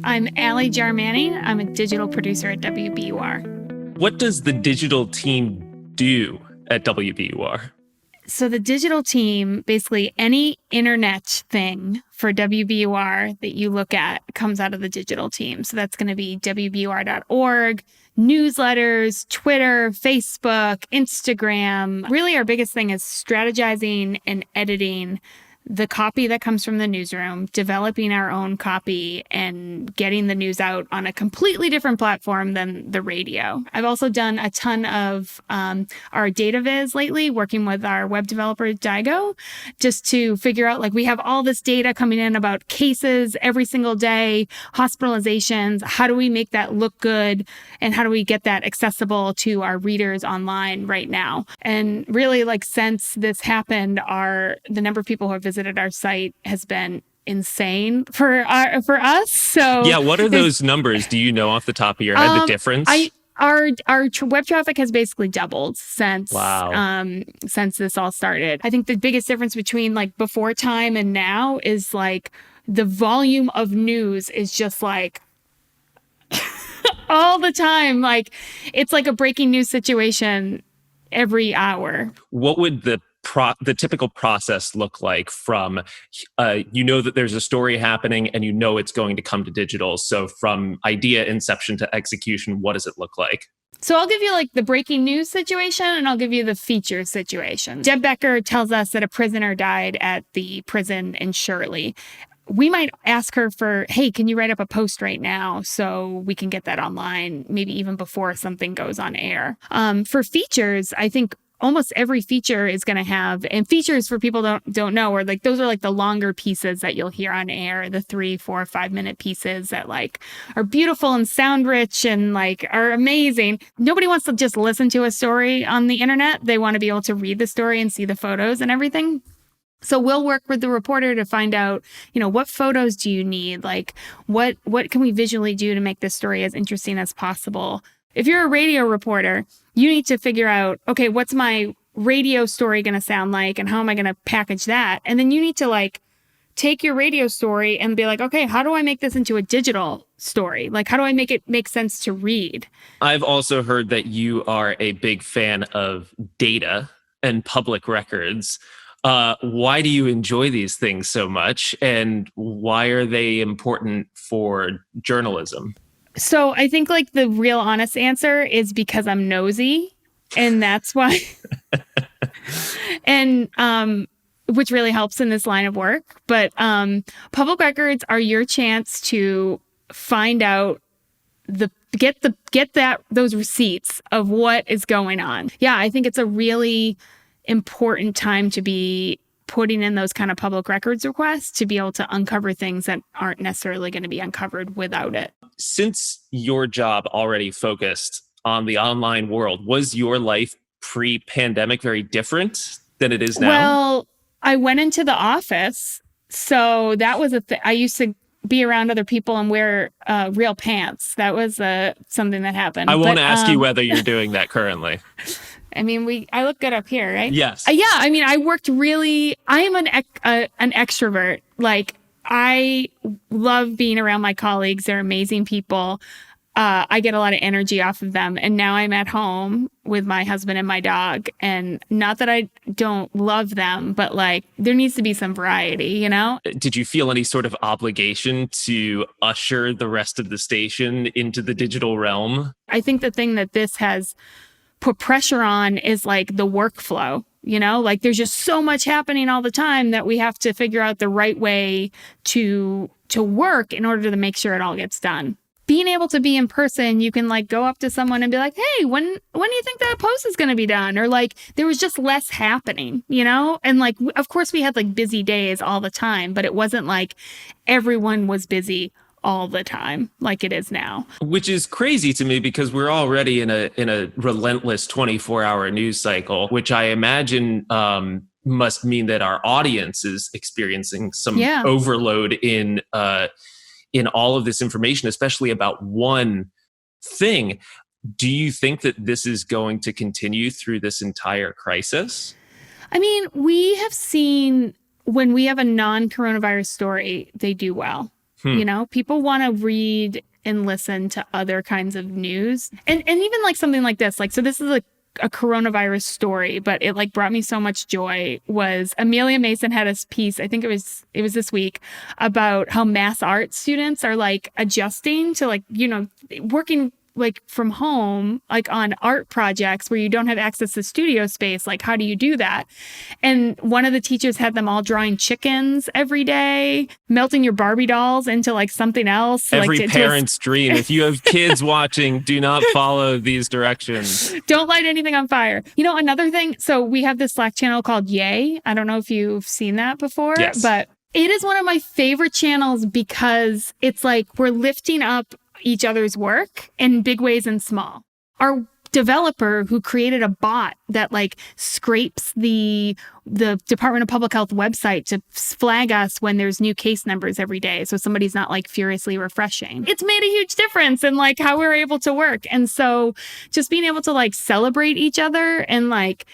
I'm Allie Jarmanning. I'm a digital producer at WBUR. What does the digital team do at WBUR? So the digital team, basically any internet thing for WBUR that you look at comes out of the digital team. So that's going to be WBUR.org, newsletters, Twitter, Facebook, Instagram. Really, our biggest thing is strategizing and editing the copy that comes from the newsroom, developing our own copy, and getting the news out on a completely different platform than the radio. I've also done a ton of our data viz lately, working with our web developer, Daigo, just to figure out, like, we have all this data coming in about cases every single day, hospitalizations. How do we make that look good? And how do we get that accessible to our readers online right now? And really, like, since this happened, the number of people who have visited our site has been insane for us. So yeah, what are those numbers? Do you know off the top of your head the difference? Our web traffic has basically doubled since this all started. I think the biggest difference between like before time and now is like the volume of news is just like all the time. Like it's like a breaking news situation every hour. What would the typical process look like from, that there's a story happening and it's going to come to digital. So from idea inception to execution, what does it look like? So I'll give you like the breaking news situation and I'll give you the feature situation. Deb Becker tells us that a prisoner died at the prison in Shirley. We might ask her for, hey, can you write up a post right now so we can get that online, maybe even before something goes on air. For features, I think almost every feature is going to have, and features for people don't know, or like those are like the longer pieces that you'll hear on air, the 3, 4, 5 minute pieces that like are beautiful and sound rich and like are amazing. Nobody wants to just listen to a story on the internet. They want to be able to read the story and see the photos and everything. So we'll work with the reporter to find out, what photos do you need? Like what can we visually do to make this story as interesting as possible? If you're a radio reporter, you need to figure out, okay, what's my radio story going to sound like and how am I going to package that? And then you need to like take your radio story and be like, okay, how do I make this into a digital story? Like, how do I make it make sense to read? I've also heard that you are a big fan of data and public records. Why do you enjoy these things so much? And why are they important for journalism? So I think like the real honest answer is because I'm nosy, and that's why. And which really helps in this line of work. But public records are your chance to find out those receipts of what is going on. Yeah, I think it's a really important time to be putting in those kind of public records requests to be able to uncover things that aren't necessarily going to be uncovered without it. Since your job already focused on the online world, was your life pre-pandemic very different than it is now? Well, I went into the office, so that was I used to be around other people and wear real pants. That was something that happened. I won't ask you whether you're doing that currently. I mean, I look good up here, right? Yes. Yeah. I mean, I am an extrovert. Like, I love being around my colleagues. They're amazing people. I get a lot of energy off of them. And now I'm at home with my husband and my dog. And not that I don't love them, but like there needs to be some variety, Did you feel any sort of obligation to usher the rest of the station into the digital realm? I think the thing that this has put pressure on is like the workflow. Like there's just so much happening all the time that we have to figure out the right way to work in order to make sure it all gets done. Being able to be in person, you can like go up to someone and be like, hey, when do you think that post is going to be done? Or like there was just less happening, And like, of course we had like busy days all the time, but it wasn't like everyone was busy all the time like it is now. Which is crazy to me because we're already in a relentless 24-hour news cycle, which I imagine must mean that our audience is experiencing some overload in all of this information, especially about one thing. Do you think that this is going to continue through this entire crisis? I mean, we have seen when we have a non-coronavirus story, they do well. You know, people want to read and listen to other kinds of news. And even like something like this, like, so this is a coronavirus story, but it like brought me so much joy. Was Amelia Mason had a piece, I think it was this week, about how mass art students are like adjusting to like, you know, working like from home, like on art projects where you don't have access to studio space. Like, how do you do that? And one of the teachers had them all drawing chickens every day, melting your Barbie dolls into like something else. Every like parent's dream. If you have kids watching, do not follow these directions. Don't light anything on fire. You know, another thing. So we have this Slack channel called Yay. I don't know if you've seen that before, yes. But it is one of my favorite channels because it's like we're lifting up each other's work in big ways and small. Our developer who created a bot that like scrapes the Department of Public Health website to flag us when there's new case numbers every day, so somebody's not like furiously refreshing. It's made a huge difference in like how we're able to work. And so just being able to like celebrate each other and like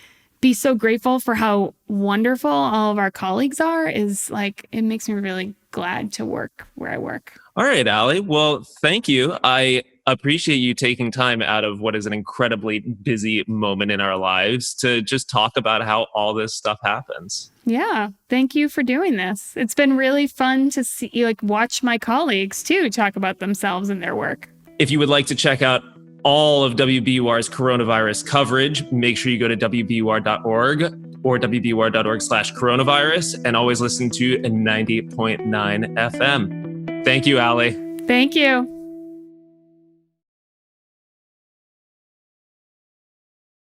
be so grateful for how wonderful all of our colleagues are is like, it makes me really glad to work where I work. All right, Allie. Well, thank you. I appreciate you taking time out of what is an incredibly busy moment in our lives to just talk about how all this stuff happens. Yeah. Thank you for doing this. It's been really fun to see, like, watch my colleagues too talk about themselves and their work. If you would like to check out all of WBUR's coronavirus coverage, make sure you go to WBUR.org or WBUR.org/coronavirus and always listen to 90.9 FM. Thank you, Allie. Thank you.